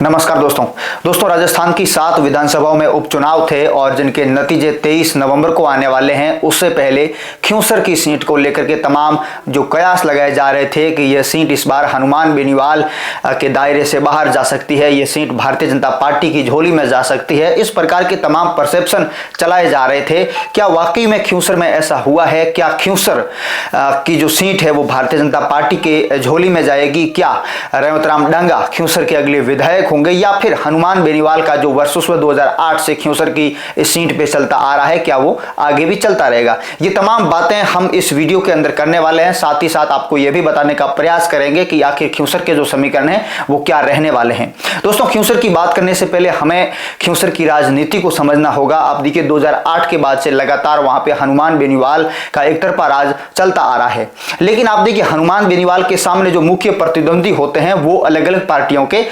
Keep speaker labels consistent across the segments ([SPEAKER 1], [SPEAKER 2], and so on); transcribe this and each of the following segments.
[SPEAKER 1] नमस्कार दोस्तों राजस्थान की 7 विधानसभाओं में उपचुनाव थे और जिनके नतीजे 23 नवंबर को आने वाले हैं। उससे पहले खिंवसर की सीट को लेकर के तमाम जो कयास लगाए जा रहे थे कि यह सीट इस बार हनुमान बेनीवाल के दायरे से बाहर जा सकती है, यह सीट भारतीय जनता पार्टी की झोली में जा सकती है, इस प्रकार के तमाम परसेप्शन चलाए जा रहे थे। क्या वाकई में खिंवसर में ऐसा हुआ है? क्या खिंवसर की जो सीट है वो भारतीय जनता पार्टी के झोली में जाएगी? क्या रेवतराम डांगा खिंवसर के अगले विधायक होंगे या फिर हनुमान बेनीवाल का जो वर्चस्व 2008 से खिंवसर की इस सीट पे चलता आ रहा है, क्या वो आगे भी चलता रहेगा? ये तमाम बातें हम इस वीडियो के अंदर करने वाले हैं। साथ ही साथ आपको यह भी बताने का प्रयास करेंगे कि आखिर खिंवसर के जो समीकरण हैं वो क्या रहने वाले हैं। दोस्तों, खिंवसर की बात करने से पहले हमें खिंवसर की राजनीति को समझना होगा। आप देखिए 2008 के बाद से लगातार वहां पे हनुमान बेनीवाल का एक तरफा राज चलता आ रहा है, लेकिन आप देखिए हनुमान बेनीवाल के सामने जो मुख्य प्रतिद्वंदी होते हैं वो अलग अलग पार्टियों के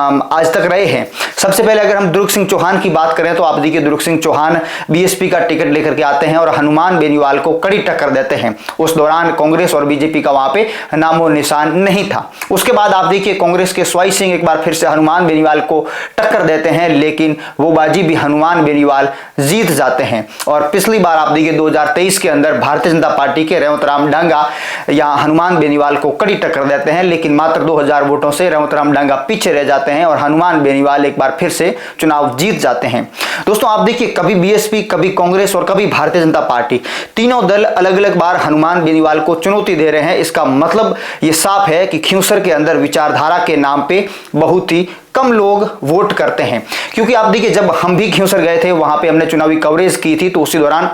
[SPEAKER 1] आज तक रहे हैं। सबसे पहले अगर हम दुर्ग सिंह चौहान की बात करें तो आप देखिए दुर्ग सिंह चौहान बीएसपी का टिकट लेकर के आते हैं और हनुमान बेनीवाल को कड़ी टक्कर देते हैं। उस दौरान कांग्रेस और बीजेपी का वहां पे नामो निशान नहीं था। उसके बाद आप देखिए कांग्रेस के स्वाई सिंह एक बार फिर से हनुमान बेनीवाल को टक्कर देते हैं, लेकिन वो बाजी भी हनुमान बेनीवाल जीत जाते हैं। और पिछली बार आप देखिए 2023 के अंदर भारतीय जनता पार्टी के रेवतराम डांगा या हनुमान बेनीवाल को कड़ी टक्कर देते हैं, लेकिन मात्र 2000 वोटों से रेवतराम डांगा पीछे रह जाते हैं और हनुमान बेनीवाल एक बार फिर से चुनाव जीत जाते हैं। दोस्तों, आप देखिए कभी बीएसपी, कभी कांग्रेस और कभी भारतीय जनता पार्टी, तीनों दल अलग अलग बार हनुमान बेनीवाल को चुनौती दे रहे हैं। इसका मतलब ये साफ है कि खिंवसर के अंदर विचारधारा के नाम पे बहुत ही कम लोग वोट करते हैं। क्योंकि आप देखिए जब हम भी खिंवसर गए थे, वहां पे हमने चुनावी कवरेज की थी, तो उसी दौरान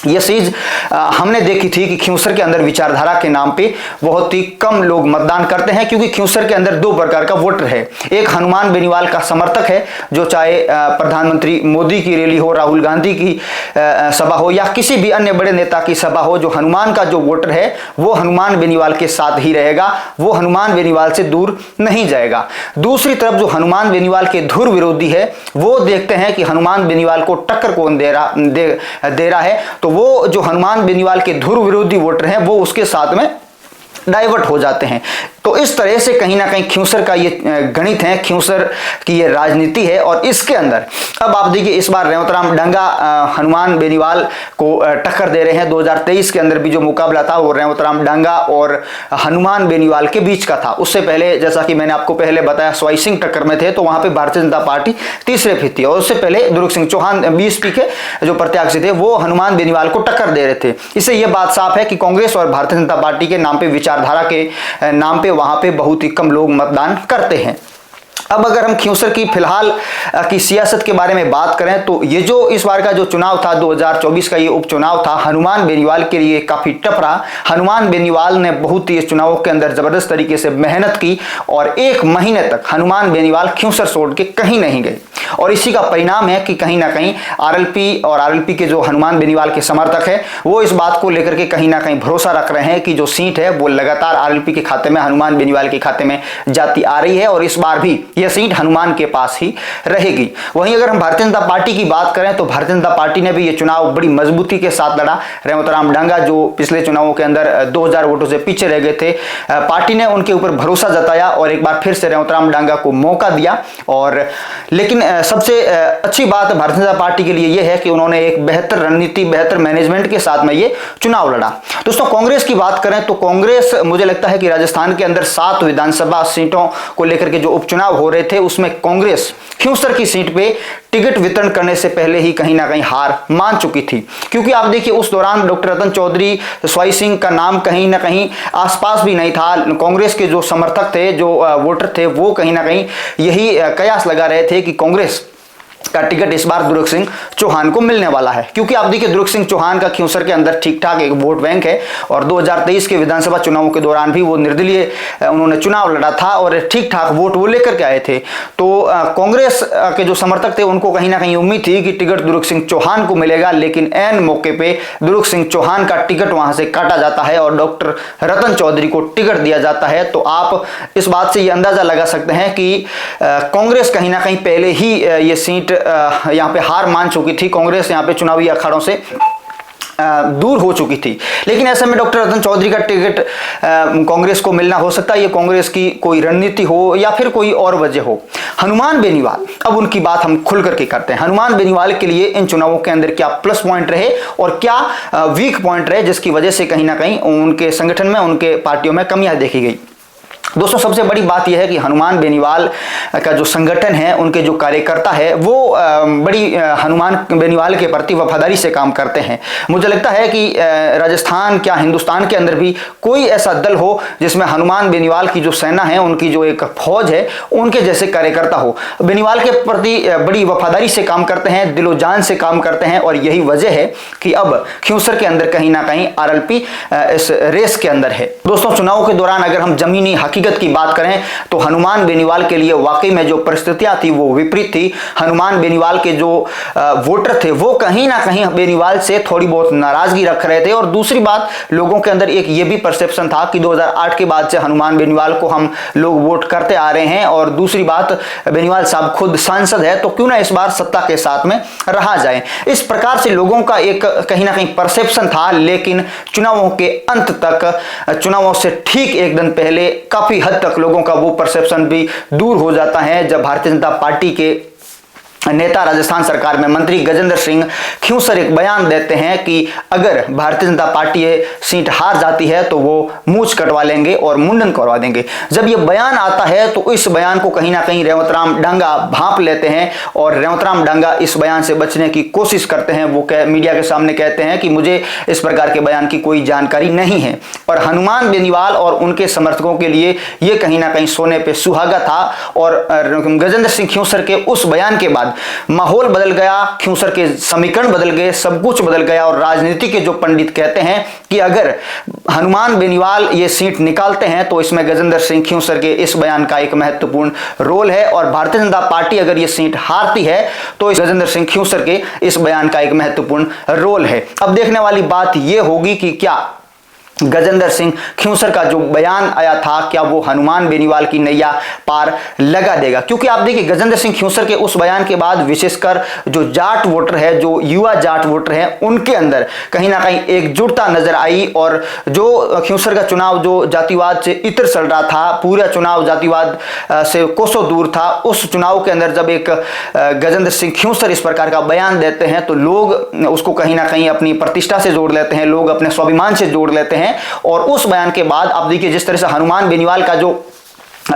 [SPEAKER 1] यह चीज हमने देखी थी कि खिंवसर के अंदर विचारधारा के नाम पे बहुत ही कम लोग मतदान करते हैं। क्योंकि खिंवसर के अंदर दो प्रकार का वोटर है। एक हनुमान बेनीवाल का समर्थक है, जो चाहे प्रधानमंत्री मोदी की रैली हो, राहुल गांधी की सभा हो या किसी भी अन्य बड़े नेता की सभा हो, जो हनुमान का जो वोटर है वो हनुमान बेनीवाल के साथ ही रहेगा, वो हनुमान बेनीवाल से दूर नहीं जाएगा। दूसरी तरफ जो हनुमान बेनीवाल के धुर विरोधी है, वो देखते हैं कि हनुमान बेनीवाल को टक्कर कौन दे रहा है, तो वो जो हनुमान बेनीवाल के धुर विरोधी वोटर हैं वो उसके साथ में डाइवर्ट हो जाते हैं। तो इस तरह से कहीं ना कहीं खिंवसर का ये गणित है, खिंवसर की ये राजनीति है। और इसके अंदर अब आप देखिए इस बार रेवतराम डांगा हनुमान बेनीवाल को टक्कर दे रहे हैं। 2023 के अंदर भी जो मुकाबला था वो रेवतराम डांगा और हनुमान बेनीवाल के बीच का था। उससे पहले जैसा कि मैंने आपको पहले बताया स्वाई सिंह टक्कर में थे, तो वहां पे भारतीय जनता पार्टी तीसरे पे थी। और उससे पहले दुर्ग सिंह चौहान बीएसपी के जो प्रत्याशी थे वो हनुमान बेनीवाल को टक्कर दे रहे थे। इससे यह बात साफ है कि कांग्रेस और भारतीय जनता पार्टी के नाम पे, विचारधारा के नाम पे वहां पे बहुत ही कम लोग मतदान करते हैं। अब अगर हम खिंवसर की फिलहाल की सियासत के बारे में बात करें तो ये जो इस बार का जो चुनाव था 2024 का, ये उपचुनाव था, हनुमान बेनीवाल के लिए काफी टफ रहा। हनुमान बेनीवाल ने बहुत ही इस चुनावों के अंदर जबरदस्त तरीके से मेहनत की और 1 महीने तक हनुमान बेनीवाल खिंवसर छोड़ के कहीं नहीं गए। और इसी का परिणाम है कि कहीं ना कहीं आरएलपी के जो हनुमान बेनीवाल के समर्थक है वो इस बात को लेकर के कहीं ना कहीं भरोसा रख रहे हैं कि जो सीट है वो लगातार आरएलपी के खाते में, हनुमान बेनीवाल के खाते में जाती आ रही है और इस बार भी यह सीट हनुमान के पास ही रहेगी। वहीं अगर हम भारतीय जनता पार्टी की बात करें तो भारतीय जनता पार्टी ने भी यह चुनाव बड़ी मजबूती के साथ लड़ा। रेवतराम डांगा जो पिछले चुनावों के अंदर 2000 वोटों से पीछे रह गए थे, पार्टी ने उनके ऊपर भरोसा जताया और एक बार फिर से रेवतराम डांगा को मौका दिया। और लेकिन सबसे अच्छी बात भारतीय जनता पार्टी के लिए यह है कि उन्होंने एक बेहतर रणनीति, बेहतर मैनेजमेंट के साथ में ये चुनाव लड़ा। दोस्तों, कांग्रेस की बात करें तो कांग्रेस, मुझे लगता है कि राजस्थान के अंदर 7 विधानसभा सीटों को लेकर के जो उपचुनाव हो रहे थे उसमें कांग्रेस खिंवसर की सीट पे टिकट वितरण करने से पहले ही कहीं ना कहीं हार मान चुकी थी। क्योंकि आप देखिए उस दौरान डॉक्टर रतन चौधरी, स्वाई सिंह का नाम कहीं ना कहीं आसपास भी नहीं था। कांग्रेस के जो समर्थक थे, जो वोटर थे, वो कहीं ना कहीं यही कयास लगा रहे थे कि कांग्रेस का टिकट इस बार दुर्ग सिंह चौहान को मिलने वाला है। क्योंकि आप देखिए दुर्ग सिंह चौहान का खिंवसर के अंदर ठीक ठाक एक वोट बैंक है और 2023 के विधानसभा चुनावों के दौरान भी वो निर्दलीय उन्होंने चुनाव लड़ा था और ठीक ठाक वोट वो लेकर के आए थे। तो कांग्रेस के जो समर्थक थे उनको कहीं ना कहीं उम्मीद थी कि टिकट दुर्ग सिंह चौहान को मिलेगा, लेकिन ऐन मौके पे दुर्ग सिंह चौहान का टिकट वहां से काटा जाता है और डॉक्टर रतन चौधरी को टिकट दिया जाता है। तो आप इस बात से ये अंदाजा लगा सकते हैं कि कांग्रेस कहीं ना कहीं पहले ही ये सीट यहाँ पे हार मान चुकी थी। कांग्रेस यहाँ पे चुनावी अखाड़ों से दूर हो चुकी थी। लेकिन ऐसे में डॉक्टर रतन चौधरी का टिकट कांग्रेस को मिलना, हो सकता है ये कांग्रेस की कोई रणनीति हो या फिर कोई और वजह हो। हनुमान बेनीवाल, अब उनकी बात हम खुल करके करते हैं। हनुमान बेनीवाल के लिए इन चुनावों के अंदर क्या प्लस पॉइंट रहे और क्या वीक पॉइंट रहे, जिसकी वजह से कहीं ना कहीं उनके संगठन में, उनके पार्टियों में कमियां देखी गई। दोस्तों, सबसे बड़ी बात यह है कि हनुमान बेनीवाल का जो संगठन है, उनके जो कार्यकर्ता है, वो बड़ी हनुमान बेनीवाल के प्रति वफादारी से काम करते हैं। मुझे लगता है कि राजस्थान, क्या हिंदुस्तान के अंदर भी कोई ऐसा दल हो जिसमें हनुमान बेनीवाल की जो सेना है, उनकी जो एक फौज है, उनके जैसे कार्यकर्ता हो। बेनीवाल के प्रति बड़ी वफादारी से काम करते हैं, दिलो जान से काम करते हैं, और यही वजह है कि अब खियूसर के अंदर कहीं ना कहीं आरएलपी इस रेस के अंदर है। दोस्तों, चुनाव के दौरान अगर हम जमीनी हकीकत की बात करें तो हनुमान बेनीवाल के लिए वाकई में जो परिस्थितियां थी वो विपरीत थी। हनुमान बेनीवाल के जो वोटर थे वो कहीं ना कहीं बेनीवाल से थोड़ी बहुत नाराजगी रख रहे थे। और दूसरी बात, लोगों के अंदर एक ये भी परसेप्शन था कि 2008 के बाद से हनुमान बेनीवाल को हम लोग वोट करते आ रहे हैं, और दूसरी बात, बेनीवाल साहब खुद सांसद है, तो क्यों ना इस बार सत्ता के साथ में रहा जाए। इस प्रकार से लोगों का एक कहीं ना कहीं परसेप्शन था। लेकिन चुनावों के अंत तक, चुनावों से ठीक एक दिन पहले काफी हद तक लोगों का वो परसेप्शन भी दूर हो जाता है, जब भारतीय जनता पार्टी के नेता, राजस्थान सरकार में मंत्री गजेंद्र सिंह खियूसर एक बयान देते हैं कि अगर भारतीय जनता पार्टी ये सीट हार जाती है तो वो मूंछ कटवा लेंगे और मुंडन करवा देंगे। जब ये बयान आता है तो इस बयान को कहीं ना कहीं रेवतराम डांगा भांप लेते हैं, और रेवतराम डांगा इस बयान से बचने की कोशिश करते हैं। वो मीडिया के सामने कहते हैं कि मुझे इस प्रकार के बयान की कोई जानकारी नहीं है। और हनुमान बेनीवाल और उनके समर्थकों के लिए ये कहीं ना कहीं सोने पे सुहागा था। और गजेंद्र सिंह खियूसर के उस बयान के बाद माहौल बदल गया, खियूसर के समीकरण बदल गए, सब कुछ बदल गया। और राजनीति के जो पंडित कहते हैं कि अगर हनुमान बेनीवाल ये सीट निकालते हैं तो इसमें गजेंद्र सिंह खियूसर के इस बयान का एक महत्वपूर्ण रोल है, और भारतीय जनता पार्टी अगर ये सीट हारती है तो इस गजेंद्र सिंह खियूसर के इस बयान का एक महत्वपूर्ण रोल है। अब देखने वाली बात यह होगी कि क्या गजेंद्र सिंह खियूसर का जो बयान आया था, क्या वो हनुमान बेनीवाल की नैया पार लगा देगा। क्योंकि आप देखिए, गजेंद्र सिंह खियूसर के उस बयान के बाद विशेषकर जो जाट वोटर है, जो युवा जाट वोटर है, उनके अंदर कहीं ना कहीं एकजुटता नजर आई। और जो खियूसर का चुनाव जो जातिवाद से इतर चल रहा था, पूरा चुनाव जातिवाद से कोसों दूर था, उस चुनाव के अंदर जब एक गजेंद्र सिंह खियूसर इस प्रकार का बयान देते हैं तो लोग उसको कहीं ना कहीं अपनी प्रतिष्ठा से जोड़ लेते हैं, लोग अपने स्वाभिमान से जोड़ लेते हैं। और उस बयान के बाद आप देखिए, जिस तरह से हनुमान बेनीवाल का जो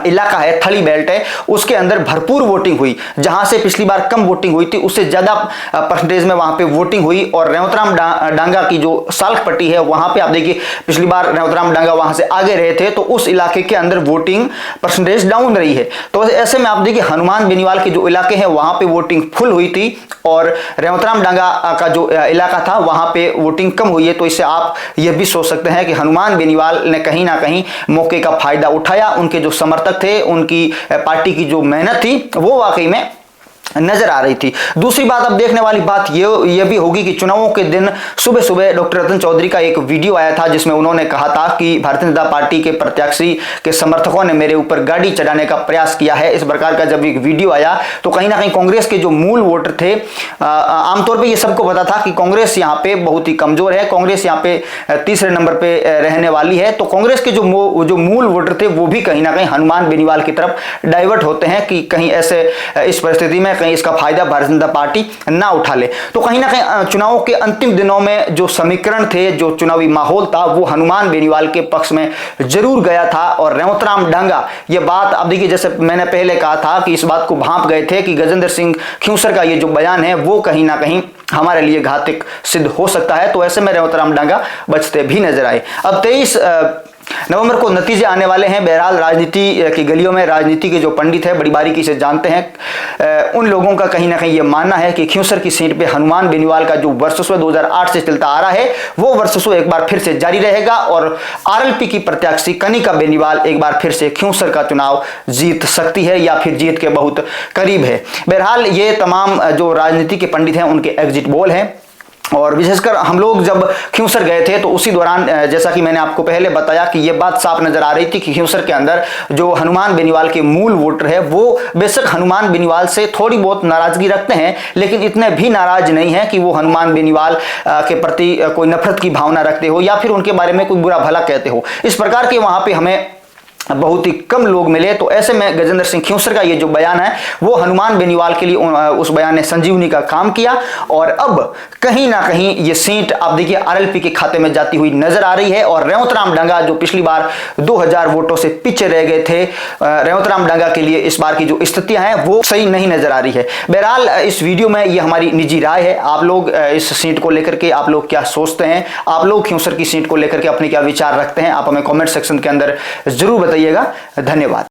[SPEAKER 1] इलाका है, थली बेल्ट है, उसके अंदर भरपूर वोटिंग हुई। जहां से पिछली बार कम वोटिंग हुई थी, उससे ज्यादा परसेंटेज में वहां पे वोटिंग हुई। और रेवतराम डांगा की जो साल्क पट्टी है, वहां पे आप देखिए, पिछली बार रेवतराम डांगा वहां से आगे रहे थे, तो उस इलाके के अंदर वोटिंग परसेंटेज डाउन रही है। तो ऐसे में आप देखिए, हनुमान बेनीवाल के जो इलाके हैं वहां पे वोटिंग फुल हुई थी, और रेवतराम डांगा का जो इलाका था वहां पे वोटिंग कम हुई है। तो इससे आप यह भी सोच सकते हैं कि हनुमान बेनीवाल ने कहीं ना कहीं मौके का फायदा उठाया। उनके जो समर्थक थे, उनकी पार्टी की जो मेहनत थी, वो वाकई में नजर आ रही थी। दूसरी बात, अब देखने वाली बात ये भी होगी कि चुनावों के दिन सुबह सुबह डॉक्टर रतन चौधरी का एक वीडियो आया था, जिसमें उन्होंने कहा था कि भारतीय जनता पार्टी के प्रत्याशी के समर्थकों ने मेरे ऊपर गाड़ी चढ़ाने का प्रयास किया है। इस प्रकार का जब एक वीडियो आया तो कहीं ना कहीं कांग्रेस के जो मूल वोटर थे, आमतौर पर यह सबको पता था कि कांग्रेस यहाँ पे बहुत ही कमजोर है, कांग्रेस यहाँ पे तीसरे नंबर पे रहने वाली है। तो कांग्रेस के जो मूल वोटर थे वो भी कहीं ना कहीं हनुमान बेनीवाल की तरफ डाइवर्ट होते हैं कि कहीं ऐसे इस परिस्थिति में कहीं इसका फायदा भारतीय जनता पार्टी ना उठा ले। तो कहीं ना कहीं चुनावों के अंतिम दिनों में जो समीकरण थे, जो चुनावी माहौल था, वो हनुमान बेनीवाल के पक्ष में जरूर गया था। और रेवतराम डांगा ये बात, अब देखिए, जैसे मैंने पहले कहा था कि इस बात को भांप गए थे कि गजेंद्र सिंह खियूसर का ये जो बयान है वो कहीं ना कहीं हमारे लिए घातक सिद्ध हो सकता है। तो ऐसे में रेवतराम डांगा बचते भी नजर आए। अब 23 नवंबर को नतीजे आने वाले हैं। बहरहाल राजनीति की गलियों में राजनीति के जो पंडित हैं, बड़ी बारीकी से जानते हैं, उन लोगों का कहीं ना कहीं ये मानना है कि खियूसर की सीट पे हनुमान बेनीवाल का जो वर्चस्व 2008 से चलता आ रहा है, वो वर्चस्व एक बार फिर से जारी रहेगा और आरएलपी की प्रत्याशी कनिका बेनीवाल एक बार फिर से खियूसर का चुनाव जीत सकती है या फिर जीत के बहुत करीब है। बहरहाल ये तमाम जो राजनीति के पंडित हैं उनके एग्जिट पोल हैं। और विशेषकर हम लोग जब खिंवसर गए थे तो उसी दौरान जैसा कि मैंने आपको पहले बताया कि यह बात साफ नजर आ रही थी कि खिंवसर के अंदर जो हनुमान बेनीवाल के मूल वोटर है वो बेशक हनुमान बेनीवाल से थोड़ी बहुत नाराजगी रखते हैं, लेकिन इतने भी नाराज नहीं है कि वो हनुमान बेनीवाल के प्रति कोई नफरत की भावना रखते हो या फिर उनके बारे में कोई बुरा भला कहते हो। इस प्रकार के वहां पे हमें बहुत ही कम लोग मिले। तो ऐसे में गजेंद्र सिंह खिंवसर का ये जो बयान है वो हनुमान बेनीवाल के लिए उस बयान ने संजीवनी का काम किया और अब कहीं ना कहीं ये सीट आप देखिए आरएलपी के खाते में जाती हुई नजर आ रही है। और रेवतराम डंगा जो पिछली बार 2000 वोटों से पीछे रह गए थे, रेवतराम डंगा के लिए इस बार की जो स्थितियां हैं वो सही नहीं नजर आ रही है। बहरहाल इस वीडियो में ये हमारी निजी राय है, आप लोग इस सीट को लेकर के आप लोग क्या सोचते हैं, आप लोग खिंवसर की सीट को लेकर के अपने क्या विचार रखते हैं, आप हमें कॉमेंट सेक्शन के अंदर जरूर बताइएगा। धन्यवाद।